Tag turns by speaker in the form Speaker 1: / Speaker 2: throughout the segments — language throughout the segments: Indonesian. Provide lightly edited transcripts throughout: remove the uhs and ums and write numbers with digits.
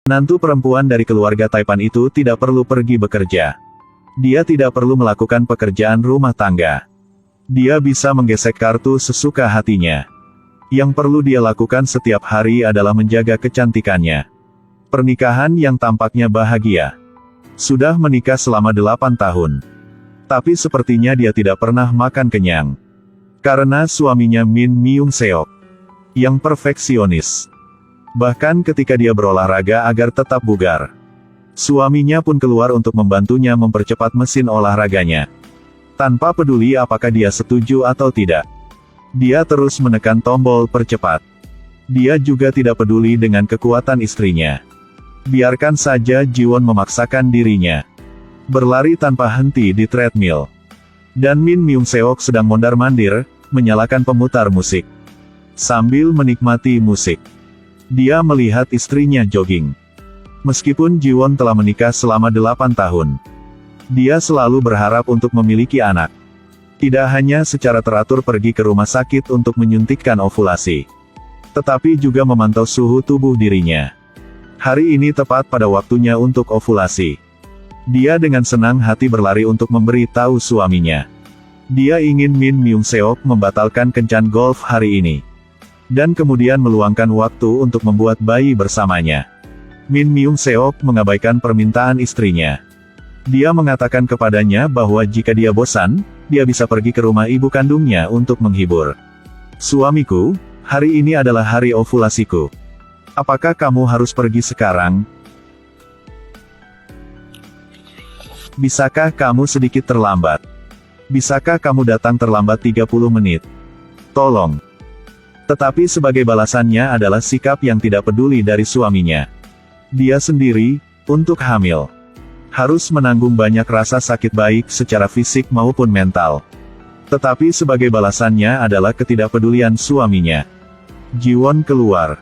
Speaker 1: Menantu perempuan dari keluarga Taipan itu tidak perlu pergi bekerja. Dia tidak perlu melakukan pekerjaan rumah tangga. Dia bisa menggesek kartu sesuka hatinya. Yang perlu dia lakukan setiap hari adalah menjaga kecantikannya. Pernikahan yang tampaknya bahagia. Sudah menikah selama 8 tahun. Tapi sepertinya dia tidak pernah makan kenyang. Karena suaminya Min Myung Seok, yang perfeksionis. Bahkan ketika dia berolahraga agar tetap bugar, suaminya pun keluar untuk membantunya mempercepat mesin olahraganya. Tanpa peduli apakah dia setuju atau tidak, dia terus menekan tombol percepat. Dia juga tidak peduli dengan kekuatan istrinya. Biarkan saja Jiwon memaksakan dirinya berlari tanpa henti di treadmill. Dan Min Myung Seok sedang mondar-mandir, menyalakan pemutar musik. Sambil menikmati musik, dia melihat istrinya jogging. Meskipun Jiwon telah menikah selama 8 tahun, dia selalu berharap untuk memiliki anak. Tidak hanya secara teratur pergi ke rumah sakit untuk menyuntikkan ovulasi, tetapi juga memantau suhu tubuh dirinya. Hari ini tepat pada waktunya untuk ovulasi. Dia dengan senang hati berlari untuk memberi tahu suaminya. Dia ingin Min Myung Seok membatalkan kencan golf hari ini. Dan kemudian meluangkan waktu untuk membuat bayi bersamanya. Min Myung Seok mengabaikan permintaan istrinya. Dia mengatakan kepadanya bahwa jika dia bosan, dia bisa pergi ke rumah ibu kandungnya untuk menghibur. Suamiku, hari ini adalah hari ovulasiku. Apakah kamu harus pergi sekarang? Bisakah kamu sedikit terlambat? Bisakah kamu datang terlambat 30 menit? Tolong. Tetapi sebagai balasannya adalah sikap yang tidak peduli dari suaminya. Dia sendiri, untuk hamil, harus menanggung banyak rasa sakit baik secara fisik maupun mental. Tetapi sebagai balasannya adalah ketidakpedulian suaminya. Jiwon keluar.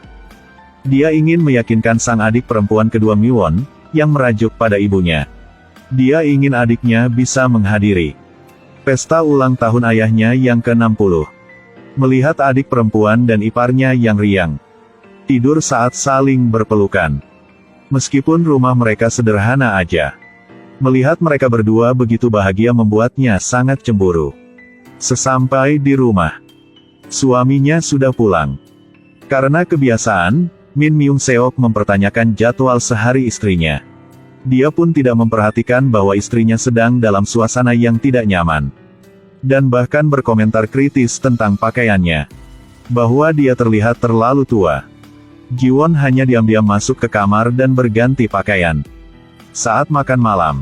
Speaker 1: Dia ingin meyakinkan sang adik perempuan kedua Miwon, yang merajuk pada ibunya. Dia ingin adiknya bisa menghadiri pesta ulang tahun ayahnya yang ke-60. Melihat adik perempuan dan iparnya yang riang tidur saat saling berpelukan. Meskipun rumah mereka sederhana aja, melihat mereka berdua begitu bahagia membuatnya sangat cemburu. Sesampai di rumah, suaminya sudah pulang. Karena kebiasaan, Min Myung Seok mempertanyakan jadwal sehari istrinya. Dia pun tidak memperhatikan bahwa istrinya sedang dalam suasana yang tidak nyaman. Dan bahkan berkomentar kritis tentang pakaiannya. Bahwa dia terlihat terlalu tua. Jiwon hanya diam-diam masuk ke kamar dan berganti pakaian. Saat makan malam,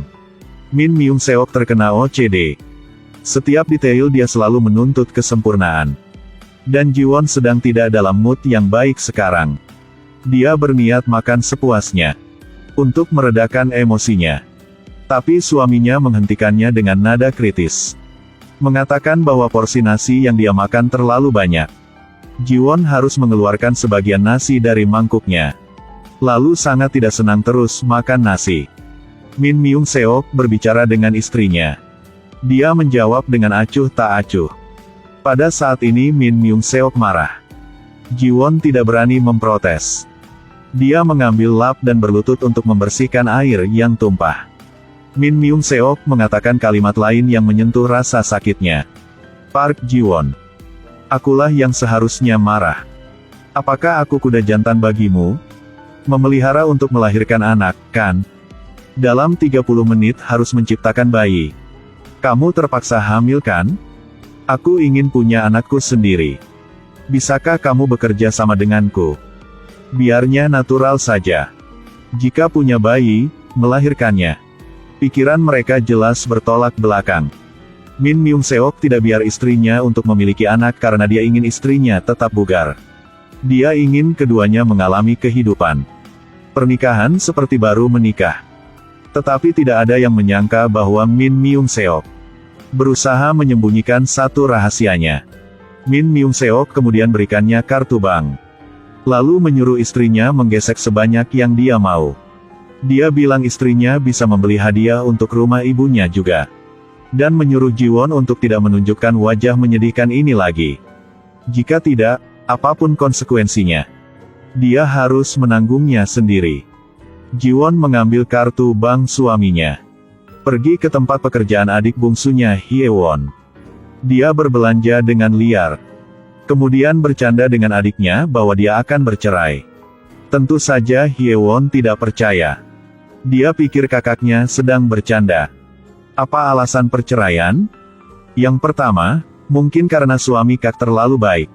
Speaker 1: Min Myung Seok terkena OCD. Setiap detail dia selalu menuntut kesempurnaan. Dan Jiwon sedang tidak dalam mood yang baik sekarang. Dia berniat makan sepuasnya untuk meredakan emosinya. Tapi suaminya menghentikannya dengan nada kritis. Mengatakan bahwa porsi nasi yang dia makan terlalu banyak. Jiwon harus mengeluarkan sebagian nasi dari mangkuknya. Lalu sangat tidak senang terus makan nasi. Min Myung Seok berbicara dengan istrinya. Dia menjawab dengan acuh tak acuh. Pada saat ini Min Myung Seok marah. Jiwon tidak berani memprotes. Dia mengambil lap dan berlutut untuk membersihkan air yang tumpah. Min Myung Seok mengatakan kalimat lain yang menyentuh rasa sakitnya. Park Jiwon, akulah yang seharusnya marah. Apakah aku kuda jantan bagimu? Memelihara untuk melahirkan anak, kan? Dalam 30 menit harus menciptakan bayi. Kamu terpaksa hamil kan? Aku ingin punya anakku sendiri. Bisakah kamu bekerja sama denganku? Biarnya natural saja. Jika punya bayi, melahirkannya. Pikiran mereka jelas bertolak belakang. Min Myung Seok tidak biar istrinya untuk memiliki anak karena dia ingin istrinya tetap bugar. Dia ingin keduanya mengalami kehidupan pernikahan seperti baru menikah. Tetapi tidak ada yang menyangka bahwa Min Myung Seok berusaha menyembunyikan satu rahasianya. Min Myung Seok kemudian berikannya kartu bank. Lalu menyuruh istrinya menggesek sebanyak yang dia mau. Dia bilang istrinya bisa membeli hadiah untuk rumah ibunya juga. Dan menyuruh Jiwon untuk tidak menunjukkan wajah menyedihkan ini lagi. Jika tidak, apapun konsekuensinya, dia harus menanggungnya sendiri. Jiwon mengambil kartu bank suaminya. Pergi ke tempat pekerjaan adik bungsunya Hyewon. Dia berbelanja dengan liar. Kemudian bercanda dengan adiknya bahwa dia akan bercerai. Tentu saja Hyewon tidak percaya. Dia pikir kakaknya sedang bercanda. Apa alasan perceraian? Yang pertama, mungkin karena suami Kak terlalu baik.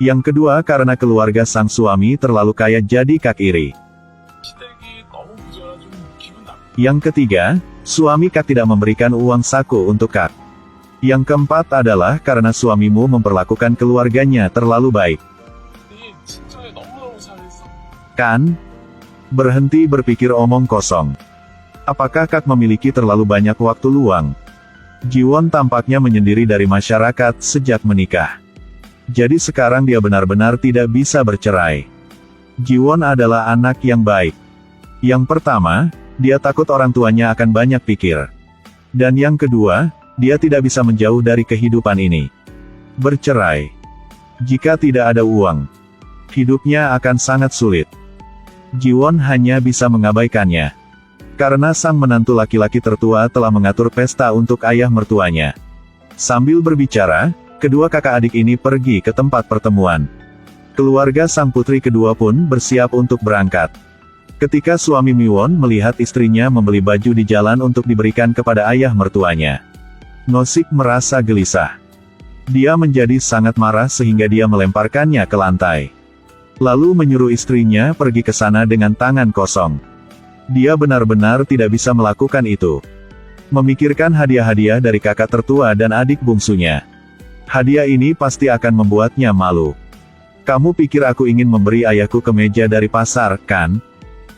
Speaker 1: Yang kedua karena keluarga sang suami terlalu kaya jadi Kak iri. Yang ketiga, suami Kak tidak memberikan uang saku untuk Kak. Yang keempat adalah karena suamimu memperlakukan keluarganya terlalu baik. Kan? Berhenti berpikir omong kosong. Apakah Kak memiliki terlalu banyak waktu luang? Jiwon tampaknya menyendiri dari masyarakat sejak menikah. Jadi sekarang dia benar-benar tidak bisa bercerai. Jiwon adalah anak yang baik. Yang pertama, dia takut orang tuanya akan banyak pikir. Dan yang kedua, dia tidak bisa menjauh dari kehidupan ini. Bercerai. Jika tidak ada uang, hidupnya akan sangat sulit. Jiwon hanya bisa mengabaikannya. Karena sang menantu laki-laki tertua telah mengatur pesta untuk ayah mertuanya. Sambil berbicara, kedua kakak adik ini pergi ke tempat pertemuan. Keluarga sang putri kedua pun bersiap untuk berangkat. Ketika suami Miwon melihat istrinya membeli baju di jalan untuk diberikan kepada ayah mertuanya, Nosik merasa gelisah. Dia menjadi sangat marah sehingga dia melemparkannya ke lantai. Lalu menyuruh istrinya pergi ke sana dengan tangan kosong. Dia benar-benar tidak bisa melakukan itu. Memikirkan hadiah-hadiah dari kakak tertua dan adik bungsunya. Hadiah ini pasti akan membuatnya malu. Kamu pikir aku ingin memberi ayahku kemeja dari pasar, kan?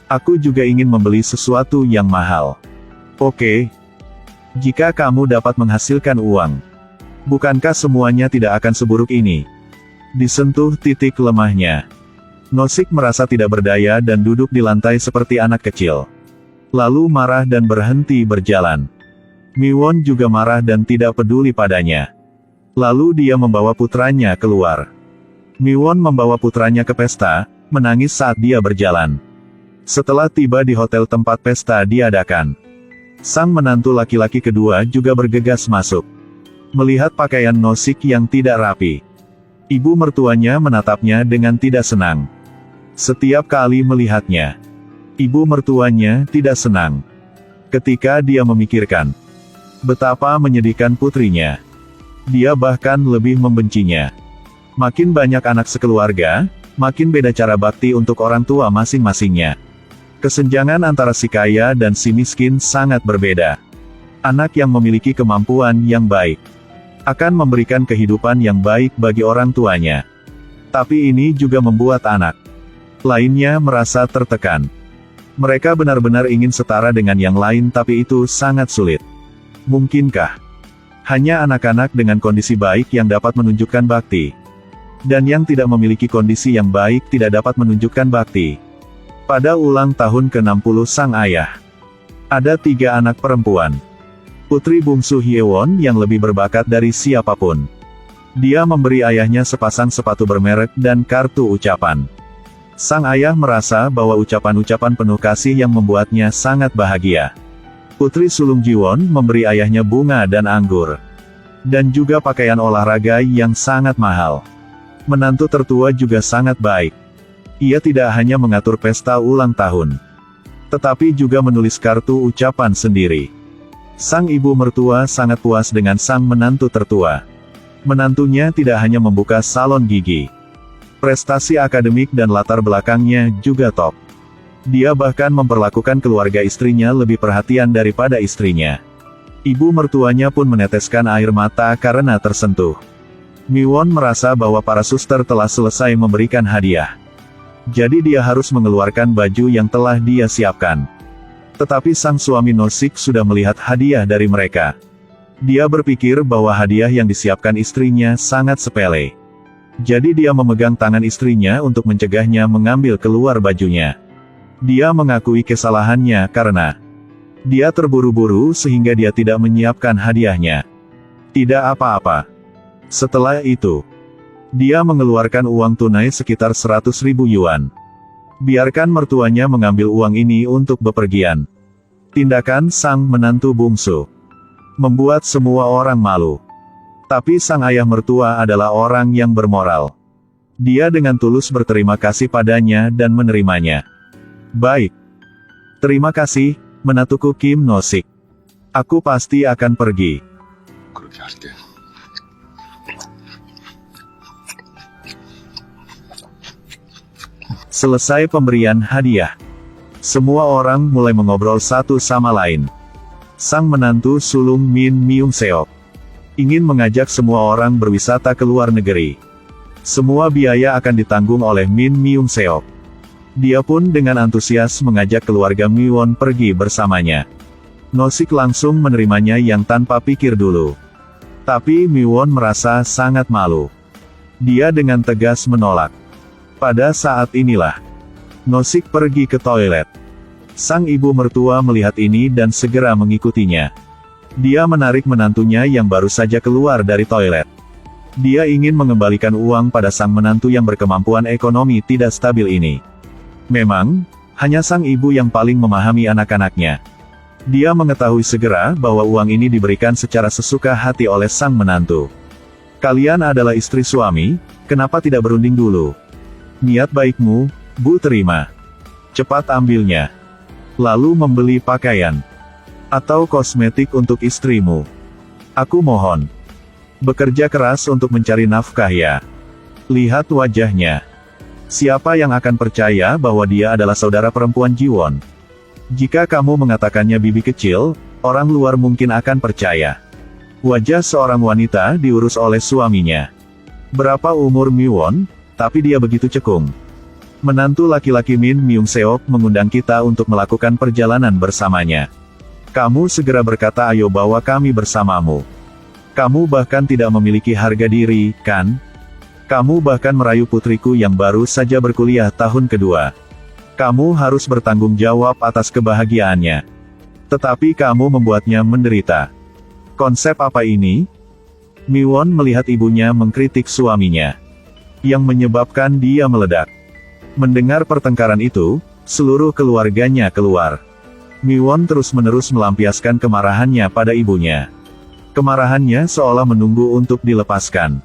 Speaker 1: Aku juga ingin membeli sesuatu yang mahal. Oke. Jika kamu dapat menghasilkan uang, bukankah semuanya tidak akan seburuk ini? Disentuh titik lemahnya. Nosik merasa tidak berdaya dan duduk di lantai seperti anak kecil. Lalu marah dan berhenti berjalan. Miwon juga marah dan tidak peduli padanya. Lalu dia membawa putranya keluar. Miwon membawa putranya ke pesta, menangis saat dia berjalan. Setelah tiba di hotel tempat pesta diadakan, sang menantu laki-laki kedua juga bergegas masuk. Melihat pakaian Nosik yang tidak rapi, ibu mertuanya menatapnya dengan tidak senang. Setiap kali melihatnya, ibu mertuanya tidak senang. Ketika dia memikirkan betapa menyedihkan putrinya, dia bahkan lebih membencinya. Makin banyak anak sekeluarga, makin beda cara bakti untuk orang tua masing-masingnya. Kesenjangan antara si kaya dan si miskin sangat berbeda. Anak yang memiliki kemampuan yang baik akan memberikan kehidupan yang baik bagi orang tuanya. Tapi ini juga membuat anak lainnya merasa tertekan. Mereka benar-benar ingin setara dengan yang lain tapi itu sangat sulit. Mungkinkah hanya anak-anak dengan kondisi baik yang dapat menunjukkan bakti? Dan yang tidak memiliki kondisi yang baik tidak dapat menunjukkan bakti? Pada ulang tahun ke-60 sang ayah, ada 3 anak perempuan. Putri bungsu Hyewon yang lebih berbakat dari siapapun. Dia memberi ayahnya sepasang sepatu bermerek dan kartu ucapan. Sang ayah merasa bahwa ucapan-ucapan penuh kasih yang membuatnya sangat bahagia. Putri sulung Jiwon memberi ayahnya bunga dan anggur. Dan juga pakaian olahraga yang sangat mahal. Menantu tertua juga sangat baik. Ia tidak hanya mengatur pesta ulang tahun, tetapi juga menulis kartu ucapan sendiri. Sang ibu mertua sangat puas dengan sang menantu tertua. Menantunya tidak hanya membuka salon gigi. Prestasi akademik dan latar belakangnya juga top. Dia bahkan memperlakukan keluarga istrinya lebih perhatian daripada istrinya. Ibu mertuanya pun meneteskan air mata karena tersentuh. Miwon merasa bahwa para suster telah selesai memberikan hadiah. Jadi dia harus mengeluarkan baju yang telah dia siapkan. Tetapi sang suami Nosik sudah melihat hadiah dari mereka. Dia berpikir bahwa hadiah yang disiapkan istrinya sangat sepele. Jadi dia memegang tangan istrinya untuk mencegahnya mengambil keluar bajunya. Dia mengakui kesalahannya karena dia terburu-buru sehingga dia tidak menyiapkan hadiahnya. Tidak apa-apa. Setelah itu, dia mengeluarkan uang tunai sekitar 100.000 yuan. Biarkan mertuanya mengambil uang ini untuk bepergian. Tindakan sang menantu bungsu membuat semua orang malu. Tapi sang ayah mertua adalah orang yang bermoral. Dia dengan tulus berterima kasih padanya dan menerimanya. Baik. Terima kasih, menantuku Kim No-sik. Aku pasti akan pergi.
Speaker 2: 그렇게 할게.
Speaker 1: Selesai pemberian hadiah. Semua orang mulai mengobrol satu sama lain. Sang menantu sulung Min Myung-seok ingin mengajak semua orang berwisata ke luar negeri. Semua biaya akan ditanggung oleh Min Myung-seok. Dia pun dengan antusias mengajak keluarga Mi-won pergi bersamanya. No-sik langsung menerimanya yang tanpa pikir dulu. Tapi Mi-won merasa sangat malu. Dia dengan tegas menolak. Pada saat inilah, No-sik pergi ke toilet. Sang ibu mertua melihat ini dan segera mengikutinya. Dia menarik menantunya yang baru saja keluar dari toilet. Dia ingin mengembalikan uang pada sang menantu yang berkemampuan ekonomi tidak stabil ini. Memang, hanya sang ibu yang paling memahami anak-anaknya. Dia mengetahui segera bahwa uang ini diberikan secara sesuka hati oleh sang menantu. Kalian adalah istri suami, kenapa tidak berunding dulu? Niat baikmu, Bu, terima. Cepat ambilnya. Lalu membeli pakaian atau kosmetik untuk istrimu. Aku mohon. Bekerja keras untuk mencari nafkah ya. Lihat wajahnya. Siapa yang akan percaya bahwa dia adalah saudara perempuan Jiwon? Jika kamu mengatakannya bibi kecil, orang luar mungkin akan percaya. Wajah seorang wanita diurus oleh suaminya. Berapa umur Mi-won, tapi dia begitu cekung. Menantu laki-laki Min Myung-seok mengundang kita untuk melakukan perjalanan bersamanya. Kamu segera berkata ayo bawa kami bersamamu. Kamu bahkan tidak memiliki harga diri, kan? Kamu bahkan merayu putriku yang baru saja berkuliah tahun kedua. Kamu harus bertanggung jawab atas kebahagiaannya. Tetapi kamu membuatnya menderita. Konsep apa ini? Mi-won melihat ibunya mengkritik suaminya, yang menyebabkan dia meledak. Mendengar pertengkaran itu, seluruh keluarganya keluar. Mi-won terus-menerus melampiaskan kemarahannya pada ibunya. Kemarahannya seolah menunggu untuk dilepaskan.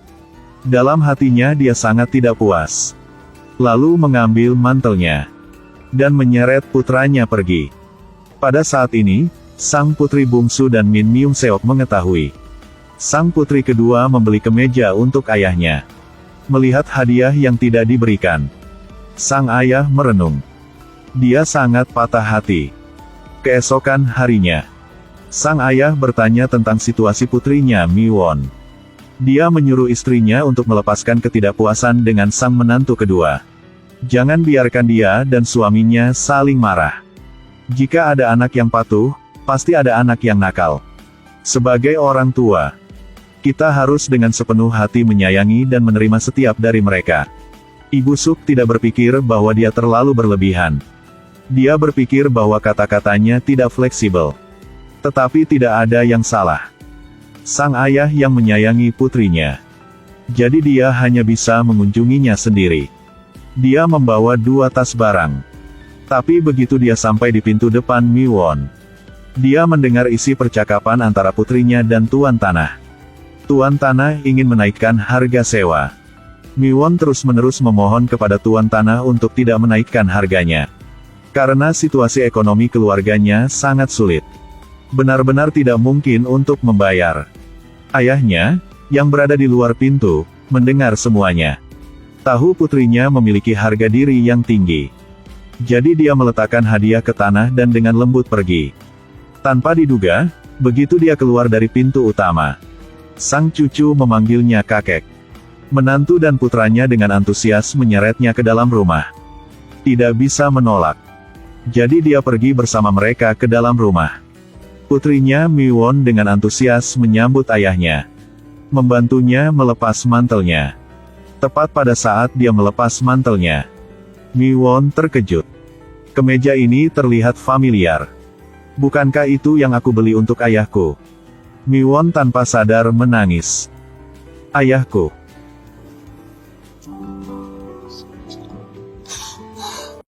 Speaker 1: Dalam hatinya dia sangat tidak puas. Lalu mengambil mantelnya dan menyeret putranya pergi. Pada saat ini, sang putri bungsu dan Min Myung-seok mengetahui. Sang putri kedua membeli kemeja untuk ayahnya. Melihat hadiah yang tidak diberikan, sang ayah merenung. Dia sangat patah hati. Keesokan harinya, sang ayah bertanya tentang situasi putrinya Mi-won. Dia menyuruh istrinya untuk melepaskan ketidakpuasan dengan sang menantu kedua. Jangan biarkan dia dan suaminya saling marah. Jika ada anak yang patuh, pasti ada anak yang nakal. Sebagai orang tua, kita harus dengan sepenuh hati menyayangi dan menerima setiap dari mereka. Ibu Suk tidak berpikir bahwa dia terlalu berlebihan. Dia berpikir bahwa kata-katanya tidak fleksibel. Tetapi tidak ada yang salah. Sang ayah yang menyayangi putrinya. Jadi dia hanya bisa mengunjunginya sendiri. Dia membawa 2 tas barang. Tapi begitu dia sampai di pintu depan Mi-won, dia mendengar isi percakapan antara putrinya dan tuan tanah. Tuan tanah ingin menaikkan harga sewa. Mi-won terus-menerus memohon kepada tuan tanah untuk tidak menaikkan harganya. Karena situasi ekonomi keluarganya sangat sulit. Benar-benar tidak mungkin untuk membayar. Ayahnya, yang berada di luar pintu, mendengar semuanya. Tahu putrinya memiliki harga diri yang tinggi. Jadi dia meletakkan hadiah ke tanah dan dengan lembut pergi. Tanpa diduga, begitu dia keluar dari pintu utama, sang cucu memanggilnya kakek. Menantu dan putranya dengan antusias menyeretnya ke dalam rumah. Tidak bisa menolak. Jadi dia pergi bersama mereka ke dalam rumah. Putrinya Mi-won dengan antusias menyambut ayahnya. Membantunya melepas mantelnya. Tepat pada saat dia melepas mantelnya, Mi-won terkejut. Kemeja ini terlihat familiar. Bukankah itu yang aku beli untuk ayahku? Mi-won tanpa sadar menangis. Ayahku.